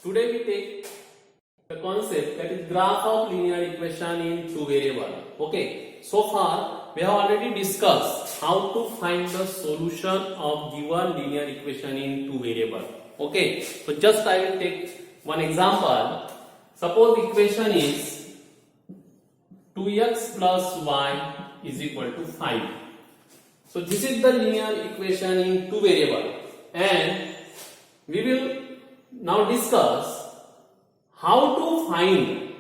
Today we take the concept that is graph of linear equation in two variable. Okay, so far we have already discussed how to find the solution of given linear equation in two variable. Okay, so just I will take one example. Suppose equation is 2x plus y is equal to 5. So this is the linear equation in two variable, and we will now discuss how to find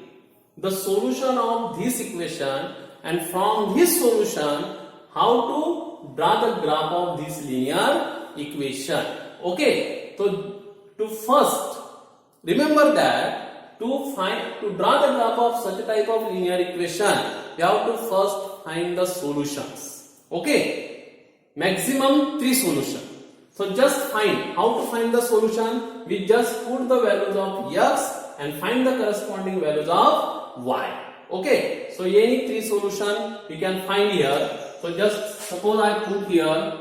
the solution of this equation, and from this solution how to draw the graph of this linear equation. Okay, so to first remember that to draw the graph of such a type of linear equation, we have to first find the solutions. Okay, maximum 3 solutions. So just find how to find the solution. We just put the values of x and find the corresponding values of y. Okay, so any 3 solution we can find here. So just suppose I put here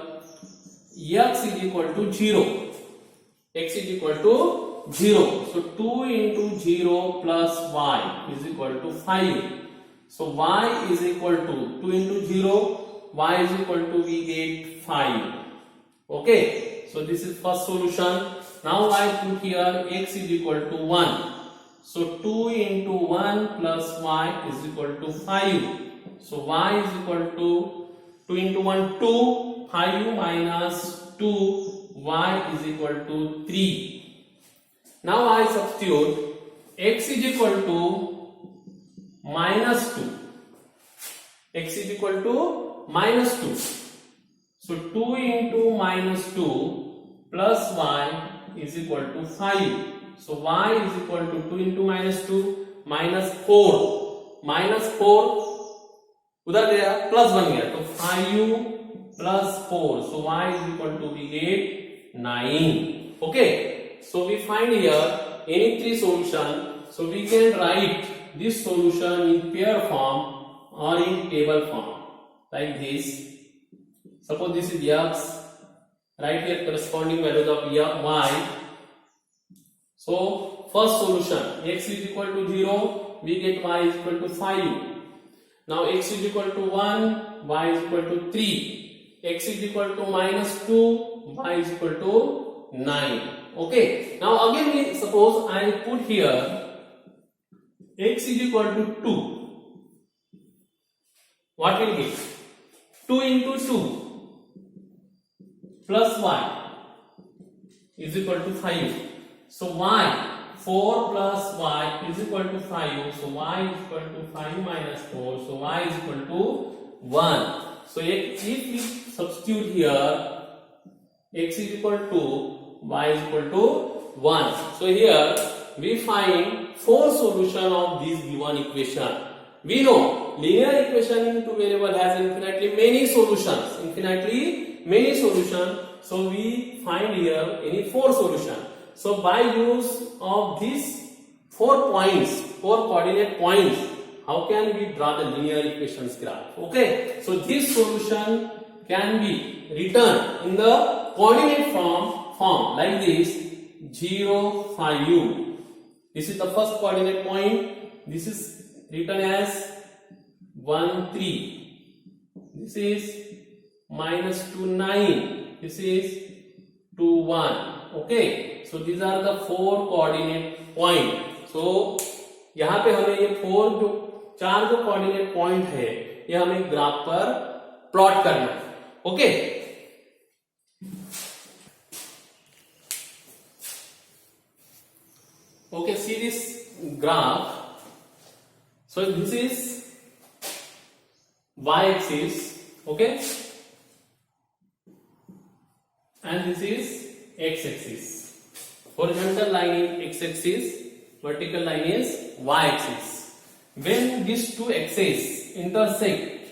x is equal to 0. X is equal to 0. So 2 into 0 plus y is equal to 5. So y is equal to 2 into 0. Y is equal to, we get 5. Okay, so this is first solution. Now I put here x is equal to 1. So 2 into 1 plus y is equal to 5. So y is equal to 2 into 1 2, 5 minus 2, y is equal to 3. Now I substitute x is equal to minus 2. X is equal to minus 2. So 2 into minus 2 plus y is equal to 5. So y is equal to 2 into minus 2 minus 4. Minus 4 उधर गया plus बन गया, तो 5 plus 4. So y is equal to, we get 9. Okay, so we find here any 3 solution. So we can write this solution in pair form or in table form like this. Suppose this is x, write here corresponding values of y. So first solution, x is equal to 0, we get y is equal to 5. Now x is equal to 1, y is equal to 3. X is equal to minus 2, y is equal to 9. Okay, now again we suppose I put here x is equal to 2. What will get? 2 into 2 plus y is equal to 5. So y, 4 plus y is equal to 5. So y is equal to 5 minus 4. So y is equal to 1. So if we substitute here x is equal to, y is equal to 1. So here we find 4 solution of this given equation. We know linear equation in two variable has infinitely many solutions. So we find here any 4 solution. So by use of these 4 points, 4 coordinate points, how can we draw the linear equations graph? Okay, so this solution can be written in the coordinate form like this: 0, 5. This is the first coordinate point. This is written as 1, 3. This is minus 2, 9. This is 2, 1. Okay, so these are the 4 coordinate point. So यहाँ पे हमें ये 4 जो coordinate point है, ये हमें graph पर plot करना है. Okay, okay, see this graph. So this is y-axis, okay, and this is x-axis. Horizontal line is x-axis, vertical line is y-axis. When these two axes intersect,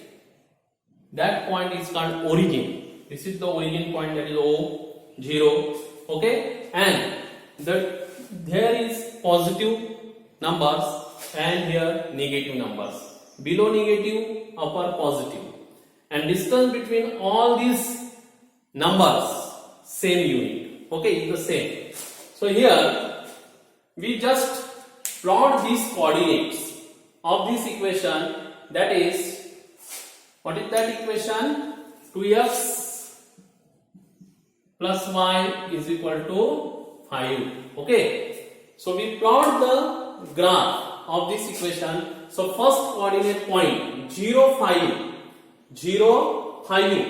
that point is called origin. This is the origin point, that is O, 0. Okay, and there is positive numbers and here negative numbers. Below negative, upper positive, and distance between all these numbers same unit. Okay, is the same. So here we just plot these coordinates of this equation, that is, what is that equation? 2x plus y is equal to 5. Okay, so we plot the graph of this equation. So first coordinate point 0 5 0 5,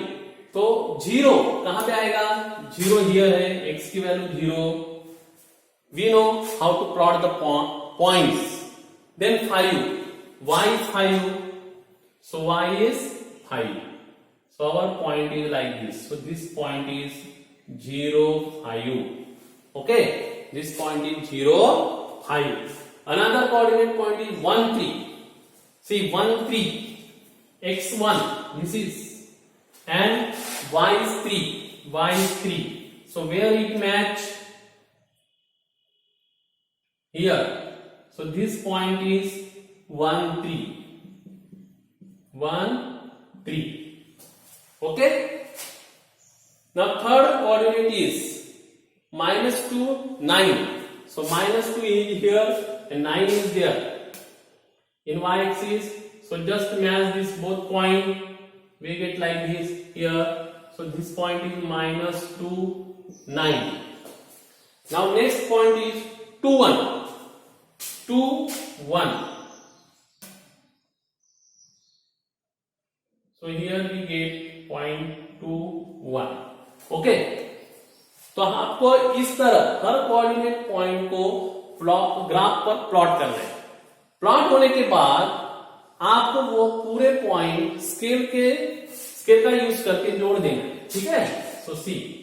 तो 0 कहां पे आएगा? 0 here है, x की value 0. We know how to plot the points. Then 5, y 5, so y is 5. So our point is like this. So this point is 0 5. Okay, this point is 0 5. Another coordinate point is 1 3. See 1 3, x1 this is, and y is 3, y is 3. So where it match? Here. So this point is 1 3, 1 3. Okay. Now third coordinate is -2 9. So -2 is here and 9 is there in y-axis. So just match this both point. We get like this here. So this point is -2 9. Now next point is 2 1. 2 1. So here we get point 2 1. Okay, तो आपको इस तरह हर coordinate point को graph पर plot करना है. Plot होने के बाद आपको वो पूरे पॉइंट स्केल का यूज करके जोड़ देना है. ठीक है. सो सी,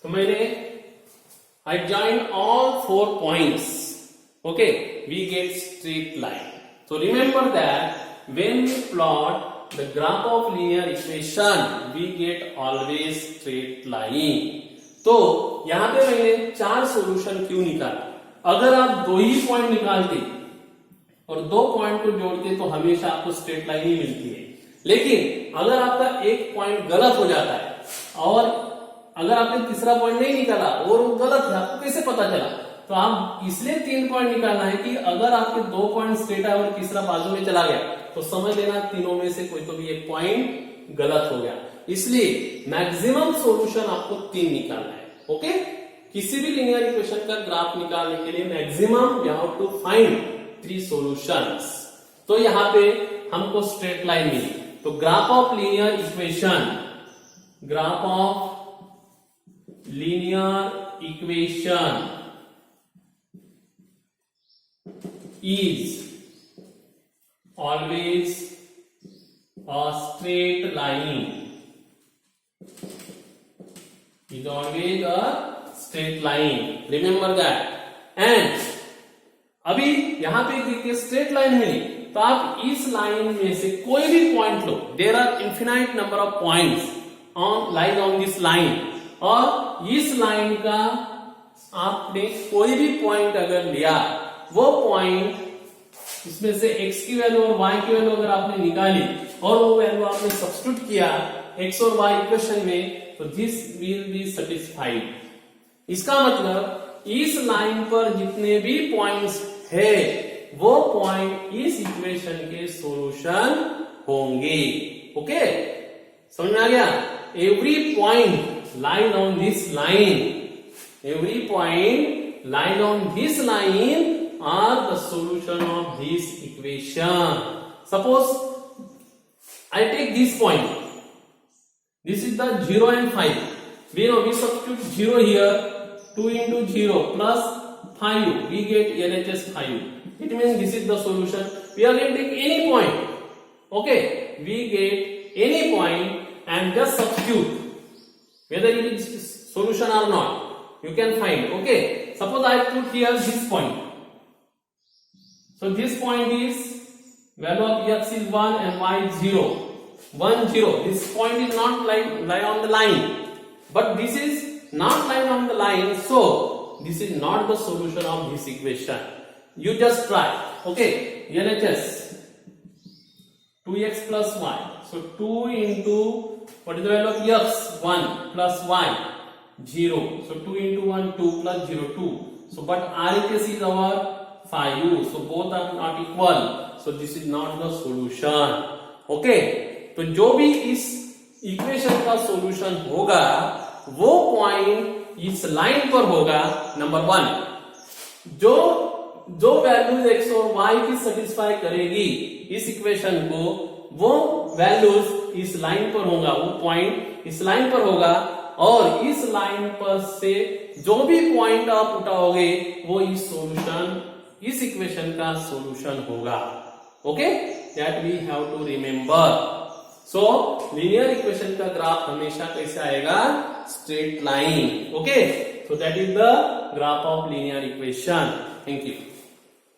तो मैंने I join all 4 points. Okay, we get straight line. So remember that when we plot the graph of linear equation, we get always straight line. तो यहां पे मैंने 4 सॉल्यूशन क्यों निकाला? अगर आप 2 ही पॉइंट निकालते और 2 पॉइंट को जोड़ते तो हमेशा आपको स्ट्रेट लाइन ही मिलती है. लेकिन अगर आपका एक पॉइंट गलत हो जाता है और अगर आपने तीसरा पॉइंट नहीं निकाला और वो गलत है, आपको कैसे पता चला? तो आप इसलिए 3 पॉइंट निकालना है कि अगर आपके 2 पॉइंट स्ट्रेट है और तीसरा बाजू में चला गया तो समझ लेना तीनों में से कोई तो भी एक पॉइंट गलत हो गया. इसलिए मैक्सिमम सॉल्यूशन आपको 3 निकालना है. ओके, किसी भी लीनियर इक्वेशन का ग्राफ निकालने के लिए maximum you have to find 3 solutions. तो यहां पे हमको स्ट्रेट लाइन मिली. तो graph of linear equation, graph of linear equation is always a straight line. Is always a straight line. Remember that. And अभी यहां पे देखिए स्ट्रेट लाइन मिली, तो आप इस लाइन में से कोई भी पॉइंट लो. There are infinite number of points on lies on this line. और इस लाइन का आपने कोई भी पॉइंट अगर लिया, वो पॉइंट इसमें से x की वैल्यू और y की वैल्यू अगर आपने निकाली और वो वैल्यू आपने सब्स्टिट्यूट किया x और y इक्वेशन में, तो दिस विल बी सेटिस्फाइड. इसका मतलब इस लाइन पर जितने भी पॉइंट्स है वो पॉइंट इस इक्वेशन के सॉल्यूशन होंगे. ओके, समझ में आ गया? Every point line on this line, every point line on this line are the solution of this equation. Suppose I take this point, this is the 0 and 5. We know we substitute 0 here, 2 into 0 plus 5, we get LHS 5. It means this is the solution. We are going to take any point. Okay, we get any point and just substitute whether it is solution or not, you can find. Okay, suppose I put here this point. So this point is value of x is 1 and y is 0. 1 0. This point is not lie on the line, but this is not line on the line, so this is not the solution of this equation. You just try. Okay, LHS 2x plus y. So 2 into what is the value of x? 1 plus y 0. So 2 into 1 2 plus 0 2. So but RHS is our 5u. So both are not equal. So this is not the solution. Okay, तो जो भी इस equation का solution होगा वो point इस line पर होगा. नंबर 1, जो वैल्यूज x और y की सेटिस्फाई करेगी इस इक्वेशन को, वो वैल्यूज इस लाइन पर होगा, वो पॉइंट इस लाइन पर होगा, और इस लाइन पर से जो भी पॉइंट आप उठाओगे वो इस इक्वेशन का सॉल्यूशन होगा. Okay, that we have to remember. So linear equation का ग्राफ हमेशा कैसे आएगा? Straight line. Okay, so that is the graph of linear equation. Thank you.